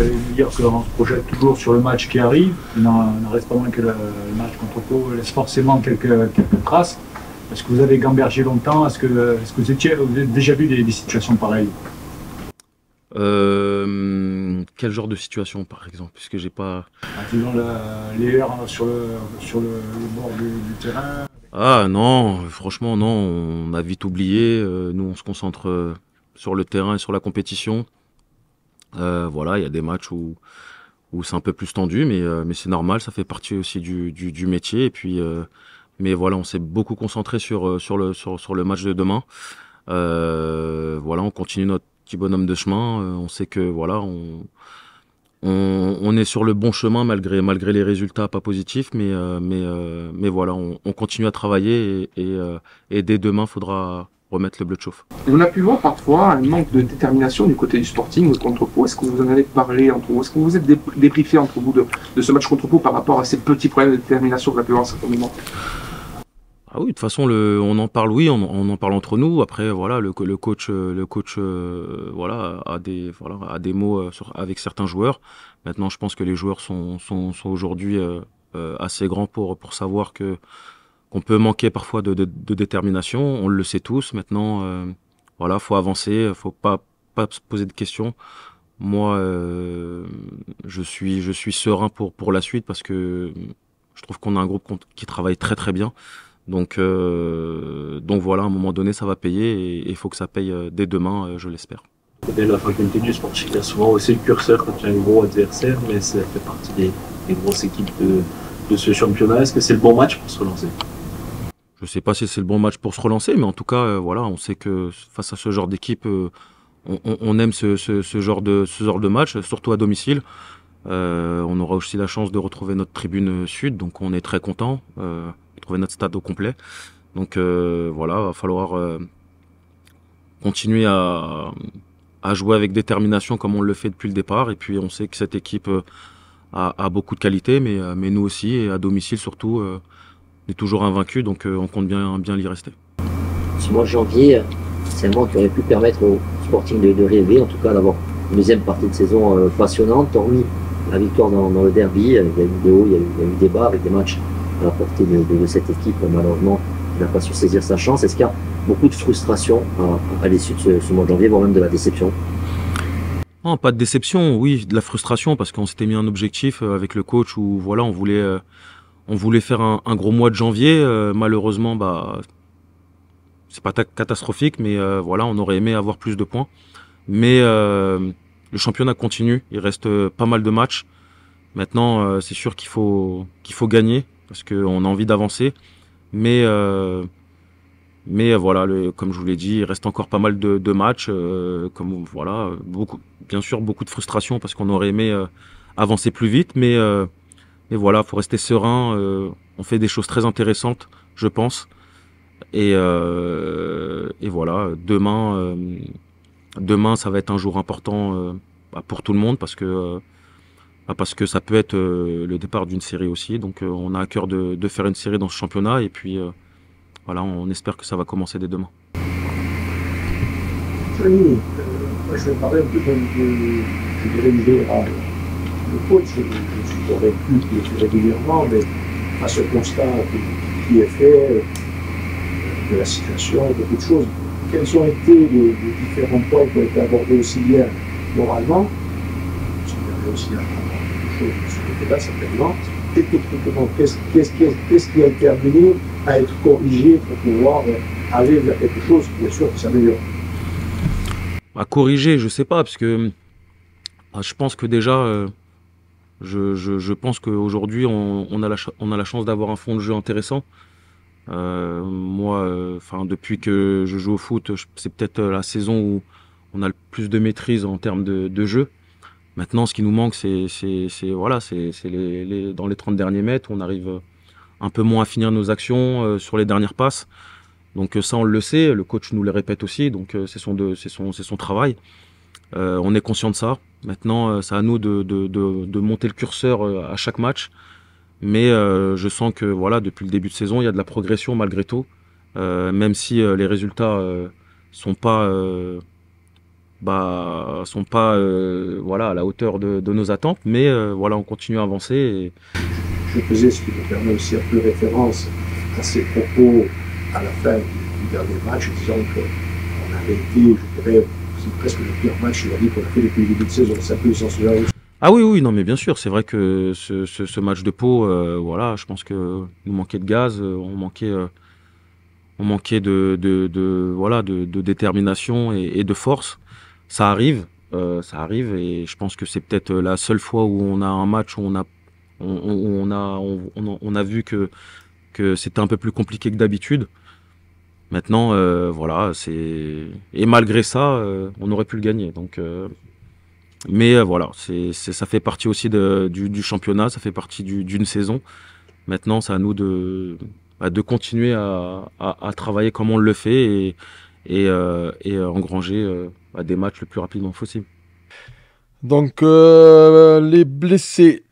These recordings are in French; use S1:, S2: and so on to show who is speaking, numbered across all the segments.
S1: vous allez me dire qu'on se projette toujours sur le match qui arrive. Il n'en reste pas moins que le match contre Pau laisse forcément quelques traces. Est-ce que vous avez gambergé longtemps? Est-ce que vous avez déjà vu des situations pareilles?
S2: Quel genre de situation, par exemple? Puisque j'ai pas.
S1: Disons les heures sur le bord du terrain.
S2: Ah non, franchement, non, on a vite oublié. Nous, on se concentre sur le terrain et sur la compétition. Voilà, il y a des matchs où c'est un peu plus tendu, mais c'est normal, ça fait partie aussi du métier. Et puis, mais voilà, on s'est beaucoup concentré sur le match de demain. Voilà, on continue notre petit bonhomme de chemin. On sait que voilà, on est sur le bon chemin malgré les résultats pas positifs, mais voilà, on continue à travailler et dès demain, il faudra remettre le bleu de chauffe.
S3: On a pu voir parfois un manque de détermination du côté du Sporting contre Pau. Est-ce que vous en avez parlé entre vous? Est-ce que vous êtes débriefé entre vous de ce match contre Pau par rapport à ces petits problèmes de détermination qu'on a pu voir à certains moments?
S2: Ah oui, de toute façon, on en parle, oui, on en parle entre nous. Après, voilà, le coach, voilà, a des mots avec certains joueurs. Maintenant, je pense que les joueurs sont aujourd'hui assez grands pour savoir qu'on peut manquer parfois de détermination. On le sait tous. Maintenant, voilà, faut avancer, faut pas se poser de questions. Moi, je suis serein pour la suite parce que je trouve qu'on a un groupe qui travaille très très bien. Donc voilà, à un moment donné, ça va payer et il faut que ça paye dès demain, je l'espère.
S4: Dès la faculté du Sporting, il y a souvent aussi le curseur quand il y a un gros adversaire, mais ça fait partie des grosses équipes de ce championnat. Est-ce que c'est le bon match pour se relancer?
S2: Je ne sais pas si c'est le bon match pour se relancer, mais en tout cas, voilà, on sait que face à ce genre d'équipe, on aime ce genre de match, surtout à domicile. On aura aussi la chance de retrouver notre tribune sud, donc on est très content. Trouver notre stade au complet. Donc voilà, va falloir continuer à jouer avec détermination comme on le fait depuis le départ. Et puis on sait que cette équipe a beaucoup de qualité, mais nous aussi, et à domicile surtout, on est toujours invaincus, donc on compte bien y rester.
S5: Ce mois de janvier, c'est un mois qui aurait pu permettre au Sporting de rêver, en tout cas d'avoir une deuxième partie de saison passionnante, hormis la victoire dans le derby. Il y a eu des hauts, il y a eu des bas avec des matchs à la portée de cette équipe, malheureusement, qui n'a pas su saisir sa chance. Est-ce qu'il y a beaucoup de frustration à l'issue de ce mois de janvier, voire même de la déception?
S2: Non, pas de déception, oui, de la frustration, parce qu'on s'était mis un objectif avec le coach où voilà, on voulait faire un gros mois de janvier. Malheureusement, bah, c'est pas catastrophique, mais voilà, on aurait aimé avoir plus de points. Mais le championnat continue, il reste pas mal de matchs. Maintenant, c'est sûr qu'il faut gagner, parce qu'on a envie d'avancer. Mais voilà, comme je vous l'ai dit, il reste encore pas mal de matchs. Comme voilà, bien sûr, beaucoup de frustration parce qu'on aurait aimé avancer plus vite. Mais voilà, faut rester serein. On fait des choses très intéressantes, je pense. Et voilà, demain, ça va être un jour important pour tout le monde parce que ça peut être le départ d'une série aussi. Donc on a à cœur de faire une série dans ce championnat et puis voilà, on espère que ça va commencer dès demain.
S1: Oui, moi je vais parler un peu de l'idéal. Le coach, je suis convaincu qu'il est fait régulièrement, mais à ce constat qui est fait de la situation, beaucoup de choses, quels ont été les différents points qui ont été abordés aussi bien moralement, parce qu'il y avait aussi un chose de ce côté-là, certainement, techniquement, qu'est-ce qui a été amené à être corrigé pour pouvoir aller vers quelque chose, bien sûr, qui s'améliore?
S2: À corriger, je sais pas, parce que je pense que déjà, je pense qu'aujourd'hui, on a la chance d'avoir un fond de jeu intéressant. Moi, depuis que je joue au foot, c'est peut-être la saison où on a le plus de maîtrise en termes de jeu. Maintenant, ce qui nous manque, c'est dans les 30 derniers mètres, on arrive un peu moins à finir nos actions sur les dernières passes. Donc ça, on le sait, le coach nous le répète aussi, donc c'est son travail. On est conscient de ça. Maintenant, c'est à nous de monter le curseur à chaque match. Mais je sens que voilà, depuis le début de saison, il y a de la progression malgré tout. Même si les résultats sont pas sont pas voilà, à la hauteur de nos attentes, mais voilà, on continue à avancer.
S1: Je faisais, ce qui me permet aussi un peu référence à ses propos à la fin du dernier match, disant qu'on avait été, je dirais, c'est presque le pire match de la Ligue qu'on a fait depuis le début de saison. C'est un peu le sens de la chose.
S2: Ah oui, oui, non, mais bien sûr, c'est vrai que ce match de Pau, voilà, je pense que nous manquait de gaz, on manquait voilà, de détermination et de force. Ça arrive, et je pense que c'est peut-être la seule fois où on a un match où on a vu que c'était un peu plus compliqué que d'habitude. Maintenant, voilà, et malgré ça, on aurait pu le gagner. Donc, mais voilà, ça fait partie aussi du championnat, ça fait partie d'une saison. Maintenant, c'est à nous de continuer à travailler comme on le fait et engranger des matchs le plus rapidement possible.
S6: Donc, les blessés.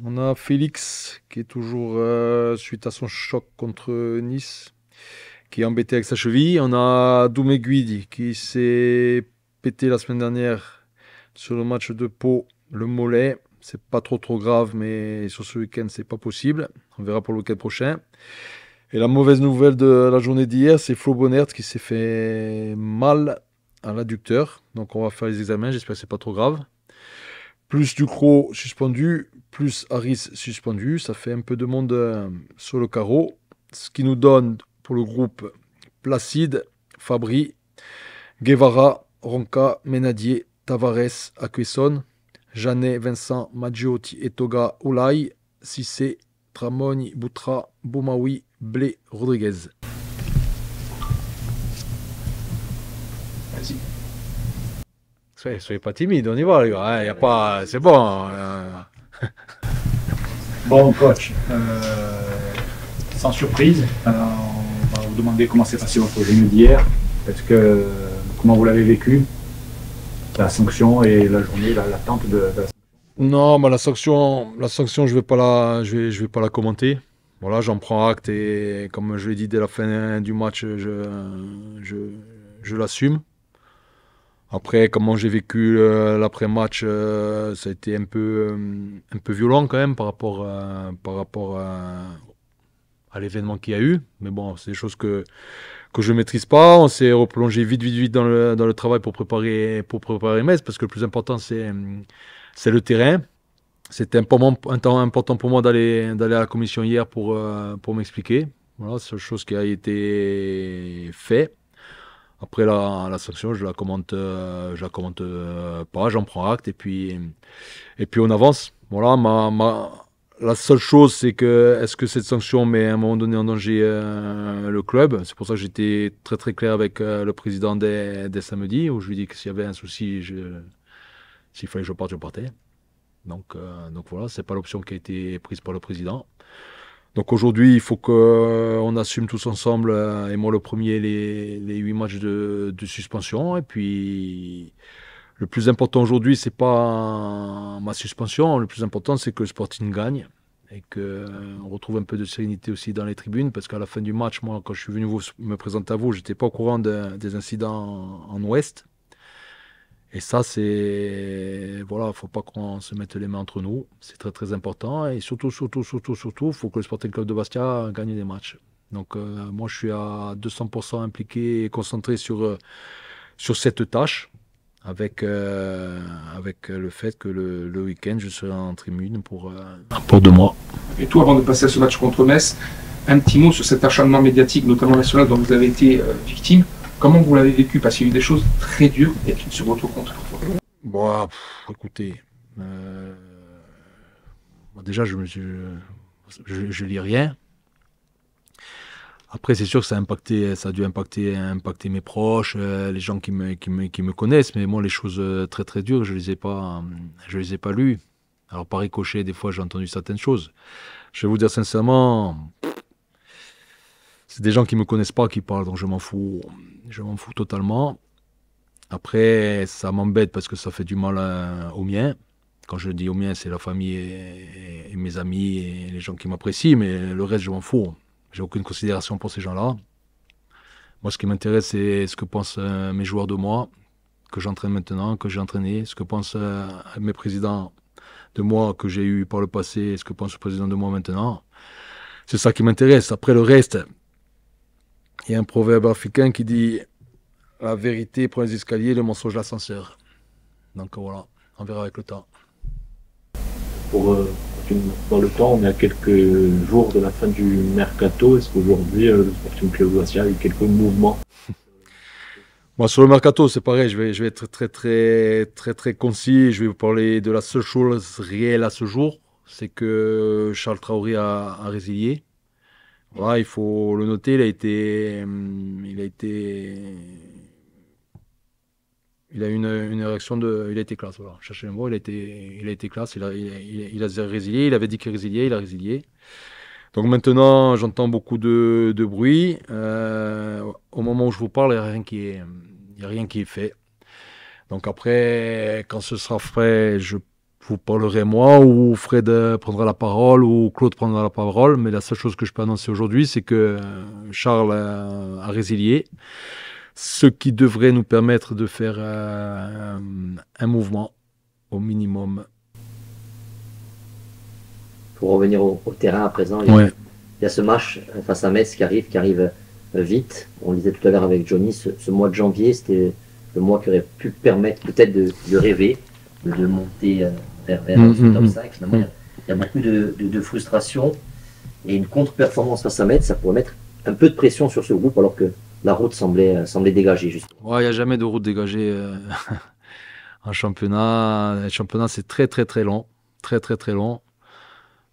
S6: On a Félix qui est toujours, suite à son choc contre Nice, qui est embêté avec sa cheville. On a Douméguidi qui s'est pété la semaine dernière sur le match de Pau, le mollet. C'est pas trop grave, mais sur ce week-end, c'est pas possible. On verra pour le week-end prochain. Et la mauvaise nouvelle de la journée d'hier, c'est Flo Bonnert qui s'est fait mal à l'adducteur. Donc on va faire les examens, j'espère que c'est pas trop grave. Plus Ducrot suspendu, plus Harris suspendu. Ça fait un peu de monde sur le carreau. Ce qui nous donne pour le groupe Placide, Fabry, Guevara, Ronca, Ménadier, Tavares, Akwesson, Janet, Vincent, Maggiotti, Etoga, Oulay, Cissé, Tramogne, Boutra, Boumaoui, Blé, Rodriguez.
S3: Vas-y.
S6: Soyez pas timide, on y va les gars, y a pas... c'est bon.
S7: Bon coach, sans surprise, on va vous demander comment s'est passé votre journée d'hier. Comment vous l'avez vécu, la sanction et la journée, l'attente de la sanction?
S6: Non, bah la sanction, je vais pas la commenter. Voilà, j'en prends acte et comme je l'ai dit dès la fin du match, je l'assume. Après, comment j'ai vécu l'après-match, ça a été un peu violent quand même par rapport à l'événement qu'il y a eu. Mais bon, c'est des choses que je ne maîtrise pas. On s'est replongé vite dans le travail pour préparer Metz, parce que le plus important, c'est le terrain. C'était un temps important pour moi d'aller à la commission hier pour m'expliquer. Voilà, c'est une chose qui a été faite. Après la sanction, je la commente pas, j'en prends acte et puis on avance. Voilà, la seule chose, c'est que est-ce que cette sanction met à un moment donné en danger le club? C'est pour ça que j'étais très clair avec le président dès samedi, où je lui dis que s'il y avait un souci, s'il fallait que je parte, je partais. Donc voilà, c'est pas l'option qui a été prise par le président. Donc aujourd'hui, il faut qu'on assume tous ensemble, et moi le premier, les 8 matchs de suspension. Et puis, le plus important aujourd'hui, c'est pas ma suspension. Le plus important, c'est que le Sporting gagne et qu'on retrouve un peu de sérénité aussi dans les tribunes. Parce qu'à la fin du match, moi, quand je suis venu me présenter à vous, je n'étais pas au courant des incidents en Ouest. Et ça, voilà, faut pas qu'on se mette les mains entre nous. C'est très important. Et surtout, il faut que le Sporting Club de Bastia gagne des matchs. Donc, moi, je suis à 200% impliqué et concentré sur cette tâche, avec le fait que le week-end, je serai en tribune pour 2 mois.
S3: Et tout, avant de passer à ce match contre Metz, un petit mot sur cet acharnement médiatique, notamment national, dont vous avez été victime. Comment vous l'avez vécu? Parce qu'il y a eu des choses très dures sur votre compte.
S6: Bon, écoutez, déjà, je lis rien. Après, c'est sûr que ça a dû impacter mes proches, les gens qui me connaissent. Mais moi, les choses très dures, je les ai pas lues. Alors, par ricochet, des fois, j'ai entendu certaines choses. Je vais vous dire sincèrement, c'est des gens qui me connaissent pas qui parlent, donc je m'en fous totalement. Après, ça m'embête parce que ça fait du mal aux miens. Quand je dis aux miens, c'est la famille et mes amis et les gens qui m'apprécient, mais le reste, je m'en fous. J'ai aucune considération pour ces gens-là. Moi, ce qui m'intéresse, c'est ce que pensent mes joueurs de moi, que j'entraîne maintenant, que j'ai entraîné, ce que pensent mes présidents de moi que j'ai eu par le passé, et ce que pense le président de moi maintenant. C'est ça qui m'intéresse. Après le reste, il y a un proverbe africain qui dit « La vérité prend les escaliers, le mensonge l'ascenseur ». Donc voilà, on verra avec le temps.
S4: Dans le temps, on est à quelques jours de la fin du mercato. Est-ce qu'aujourd'hui, le Sporting Club Bastia a eu quelques mouvements?
S6: Moi, sur le mercato, c'est pareil. Je vais être très concis. Je vais vous parler de la seule chose réelle à ce jour. C'est que Charles Traoré a résilié. Voilà, il faut le noter. Il a eu une réaction de. Il a été classe. Voilà. Cherchez le mot. Il a été classe. Il a résilié. Il avait dit qu'il résiliait. Il a résilié. Donc maintenant, j'entends beaucoup de bruit. Au moment où je vous parle, il n'y a rien qui est fait. Donc après, quand ce sera fait, je vous parlerai moi, ou Fred prendra la parole, ou Claude prendra la parole. Mais la seule chose que je peux annoncer aujourd'hui, c'est que Charles a résilié. Ce qui devrait nous permettre de faire un mouvement au minimum.
S5: Pour revenir au terrain à présent, il y a ce match face à Metz qui arrive vite. On le disait tout à l'heure avec Johnny, ce mois de janvier, c'était le mois qui aurait pu permettre peut-être de rêver, de monter vers ce top 5. Finalement, il y a beaucoup de frustration et une contre-performance face à Metz, ça pourrait mettre un peu de pression sur ce groupe alors que la route semblait dégagée.
S6: Ouais, il n'y a jamais de route dégagée en championnat. Le championnat, c'est très long. Très long.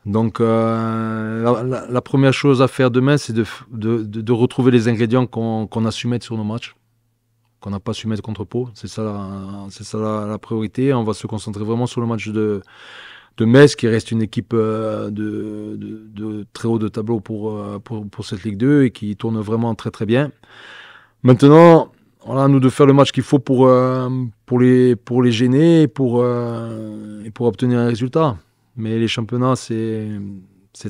S6: Donc, la première chose à faire demain, c'est de retrouver les ingrédients qu'on a su mettre sur nos matchs, qu'on n'a pas su mettre contre Pau. C'est ça la priorité. On va se concentrer vraiment sur le match de Metz, qui reste une équipe de très haut de tableau pour cette Ligue 2 et qui tourne vraiment très bien. Maintenant, voilà, à nous de faire le match qu'il faut pour les gêner et pour obtenir un résultat. Mais les championnats, c'est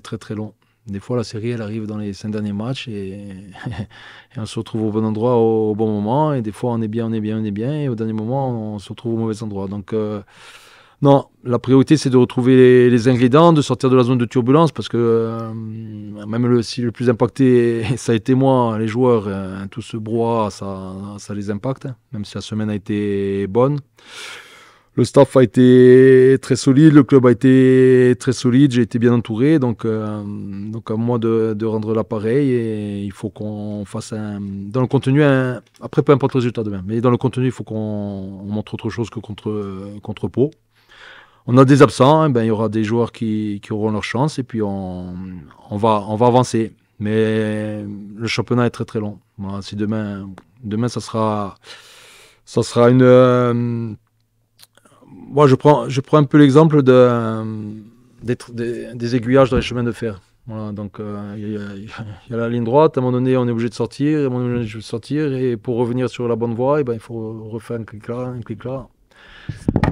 S6: très long. Des fois, la série, elle arrive dans les 5 derniers matchs et on se retrouve au bon endroit au bon moment. Et des fois, on est bien. Et au dernier moment, on se retrouve au mauvais endroit. Donc, non, la priorité, c'est de retrouver les ingrédients, de sortir de la zone de turbulence. Parce que même si le plus impacté, ça a été moi, les joueurs, tout ce brouhaha, ça les impacte. Même si la semaine a été bonne. Le staff a été très solide, le club a été très solide, j'ai été bien entouré, donc à moi de rendre l'appareil et il faut qu'on fasse dans le contenu, après peu importe le résultat demain, mais dans le contenu il faut qu'on montre autre chose que contre Pau. On a des absents, il y aura des joueurs qui auront leur chance et puis on va avancer, mais le championnat est très long. Voilà, si demain ça sera une... Moi, je prends un peu l'exemple des aiguillages dans les chemins de fer. Voilà, donc, il y a la ligne droite. À un moment donné, on est obligé de sortir. À un moment donné, on est obligé de sortir. Et pour revenir sur la bonne voie, il faut refaire un clic là.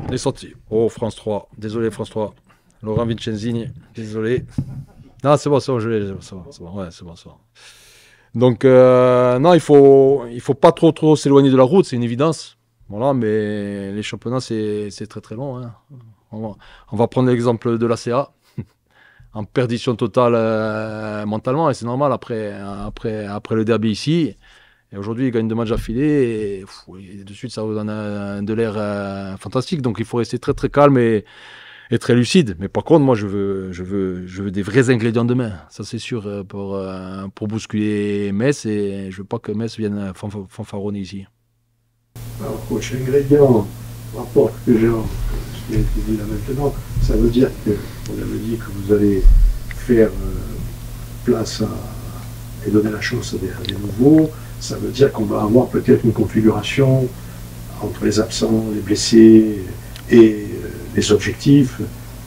S6: On est sorti. Oh, France 3. Désolé, France 3. Laurent Vincenzini. Désolé. Non, c'est bon, je l'ai. C'est bon. Ouais, c'est bon. Donc, non, il faut pas trop s'éloigner de la route. C'est une évidence. Voilà, mais les championnats, c'est très long. Hein. On va prendre l'exemple de l'ACA, en perdition totale mentalement, et c'est normal après le derby ici. Et aujourd'hui, ils gagnent 2 matchs affilés, et de suite, ça vous donne de l'air fantastique. Donc, il faut rester très calme et très lucide. Mais par contre, moi, je veux des vrais ingrédients demain. Ça, c'est sûr, pour bousculer Metz, et je veux pas que Metz vienne fanfaronner ici.
S1: Alors, coach, ingrédient, rapport que j'ai, ce qui a été dit là maintenant, ça veut dire que, on avait dit que vous allez faire place et donner la chance à des nouveaux. Ça veut dire qu'on va avoir peut-être une configuration entre les absents, les blessés et les objectifs.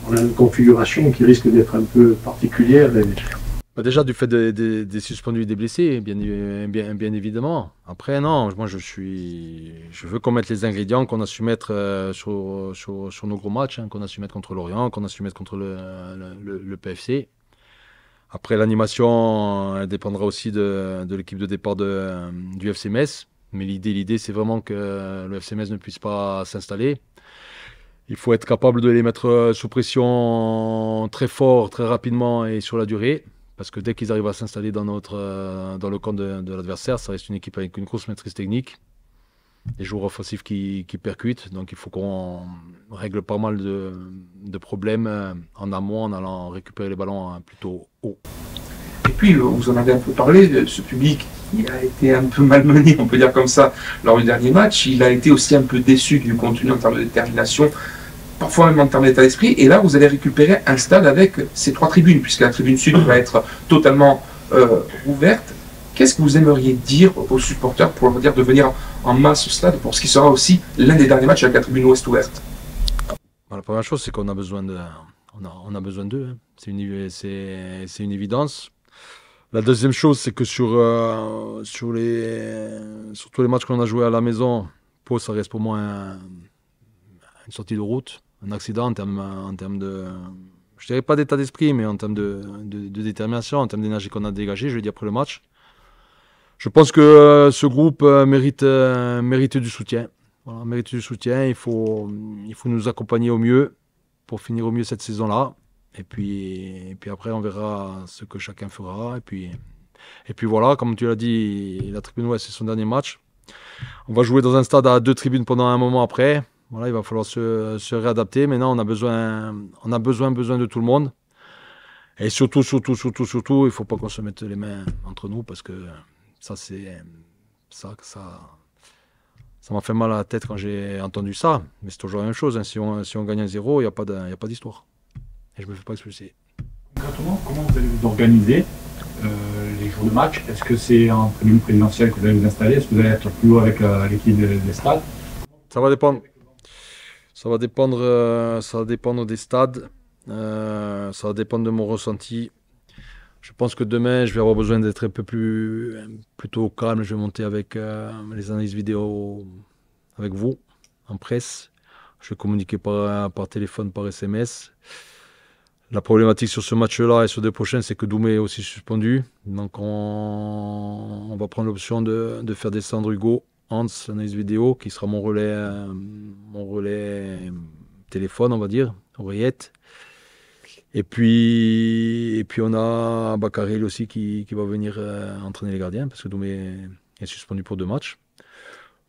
S1: On a une configuration qui risque d'être un peu particulière.
S6: Déjà, du fait des suspendus et des blessés, bien évidemment. Après, non, moi, je veux qu'on mette les ingrédients qu'on a su mettre sur nos gros matchs, qu'on a su mettre contre Lorient, qu'on a su mettre contre le PFC. Après, l'animation, elle dépendra aussi de l'équipe de départ du FC Metz. Mais l'idée, c'est vraiment que le FC Metz ne puisse pas s'installer. Il faut être capable de les mettre sous pression très fort, très rapidement et sur la durée. Parce que dès qu'ils arrivent à s'installer dans le camp de l'adversaire, ça reste une équipe avec une grosse maîtrise technique. Des joueurs offensifs qui percutent. Donc il faut qu'on règle pas mal de problèmes en amont en allant récupérer les ballons plutôt haut.
S3: Et puis, vous en avez un peu parlé, ce public, il a été un peu malmené, on peut dire comme ça, lors du dernier match. Il a été aussi un peu déçu du contenu en termes de détermination, parfois même en termes d'état d'esprit. Et là, vous allez récupérer un stade avec ces 3 tribunes, puisque la tribune sud va être totalement ouverte. Qu'est-ce que vous aimeriez dire aux supporters pour leur dire de venir en masse au stade pour ce qui sera aussi l'un des derniers matchs avec la tribune ouest ouverte?
S6: La première chose, c'est qu'on a besoin d'eux. Hein. C'est une évidence. La deuxième chose, c'est que sur tous les matchs qu'on a joués à la maison, Pau, ça reste pour moi une sortie de route, un accident en termes de, je dirais pas d'état d'esprit, mais en termes de détermination, en termes d'énergie qu'on a dégagée, je vais dire après le match. Je pense que ce groupe mérite du soutien. Voilà, mérite du soutien. Il faut nous accompagner au mieux pour finir au mieux cette saison-là. Et puis après, on verra ce que chacun fera. Et puis voilà, comme tu l'as dit, la tribune ouest, c'est son dernier match. On va jouer dans un stade à 2 tribunes pendant un moment après. Voilà, il va falloir se réadapter. Maintenant, on a besoin de tout le monde. Et surtout, il ne faut pas qu'on se mette les mains entre nous parce que ça m'a fait mal à la tête quand j'ai entendu ça. Mais c'est toujours la même chose. Hein. Si on gagne un 0, il n'y a pas d'histoire. Et je me fais pas expulser.
S7: Concrètement, comment vous allez vous organiser les jours de match? Est-ce que c'est en tribune présidentielle que vous allez vous installer? Est-ce que vous allez être plus haut avec l'équipe des stades?
S6: Ça va dépendre. Ça va dépendre des stades. Ça va dépendre de mon ressenti. Je pense que demain, je vais avoir besoin d'être un peu plutôt calme. Je vais monter avec les analyses vidéo avec vous, en presse. Je vais communiquer par téléphone, par SMS. La problématique sur ce match-là et sur des prochains, c'est que Doumé est aussi suspendu. Donc on va prendre l'option de faire descendre Hugo, Hans, l'analyse vidéo, qui sera mon relais téléphone, on va dire, oreillette. Et puis on a Bakarel aussi qui va venir entraîner les gardiens, parce que Doumé est suspendu pour 2 matchs.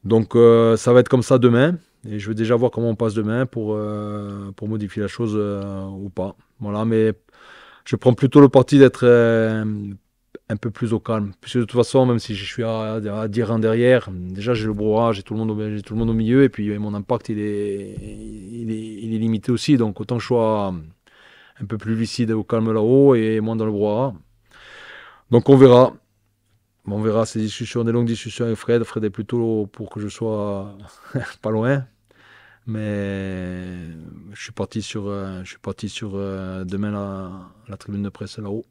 S6: Donc ça va être comme ça demain. Et je vais déjà voir comment on passe demain pour modifier la chose ou pas. Voilà, mais je prends plutôt le parti d'être un peu plus au calme. Puisque de toute façon, même si je suis à dire en derrière, déjà j'ai le brouhaha, j'ai tout le monde au milieu, et puis mon impact il est limité aussi. Donc autant que je sois un peu plus lucide au calme là-haut et moins dans le brouhaha. Donc on verra. On verra ces discussions, des longues discussions avec Fred. Fred est plutôt pour que je sois pas loin. Mais je suis parti sur demain la tribune de presse là-haut.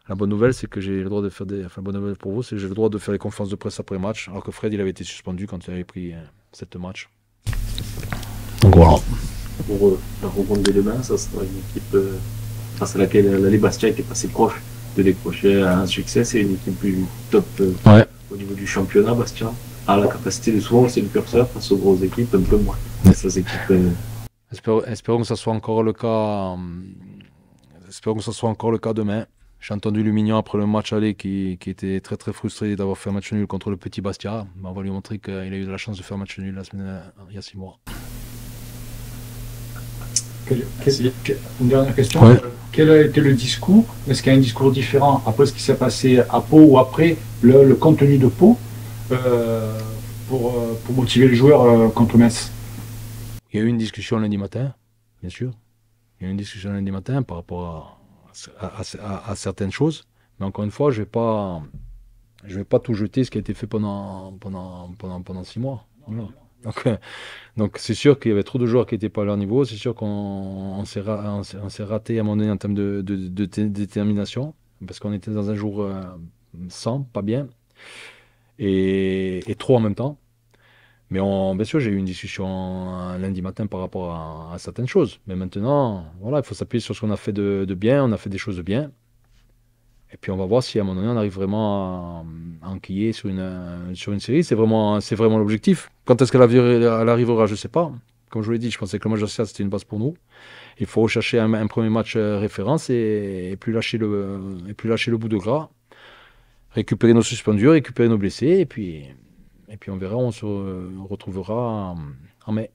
S6: La bonne nouvelle, c'est que j'ai le droit de faire la bonne nouvelle pour vous, c'est que j'ai le droit de faire les conférences de presse après match, alors que Fred, il avait été suspendu quand il avait pris 7 matchs. Donc voilà.
S4: Pour la rencontre de demain, ça sera une équipe face à laquelle l'Allez Bastia était passé proche de décrocher un succès. C'est une équipe plus top au niveau du championnat. Bastia a la capacité de souvent laisser le curseur face aux grosses équipes, un peu moins.
S6: Espérons que ça soit encore le cas. Espérons que ça soit encore le cas demain. J'ai entendu Lumignan après le match aller qui était très très frustré d'avoir fait un match nul contre le petit Bastia. On va lui montrer qu'il a eu de la chance de faire un match nul il y a 6 mois.
S7: Une dernière question.
S6: Ouais.
S7: Quel a été le discours? Est-ce qu'il y a un discours différent après ce qui s'est passé à Pau ou après le contenu de Pau pour motiver les joueurs contre Metz?
S6: Il y a eu une discussion lundi matin, bien sûr. Il y a eu une discussion lundi matin par rapport à certaines choses. Mais encore une fois, je vais pas tout jeter ce qui a été fait pendant 6 mois. Voilà. Donc c'est sûr qu'il y avait trop de joueurs qui n'étaient pas à leur niveau. C'est sûr qu'on s'est raté à un moment donné en termes de détermination, parce qu'on était dans un jour sans, pas bien, et trop en même temps. Mais bien sûr, j'ai eu une discussion lundi matin par rapport à certaines choses. Mais maintenant, voilà, il faut s'appuyer sur ce qu'on a fait de bien. On a fait des choses de bien. Et puis on va voir si à un moment donné on arrive vraiment à enquiller sur une série. C'est vraiment l'objectif. Quand est-ce qu'elle arrivera, je ne sais pas. Comme je vous l'ai dit, je pensais que le match d'Assia c'était une base pour nous. Il faut rechercher un premier match référence et plus lâcher le bout de gras. Récupérer nos suspendus, récupérer nos blessés et puis on verra, on se retrouvera en mai.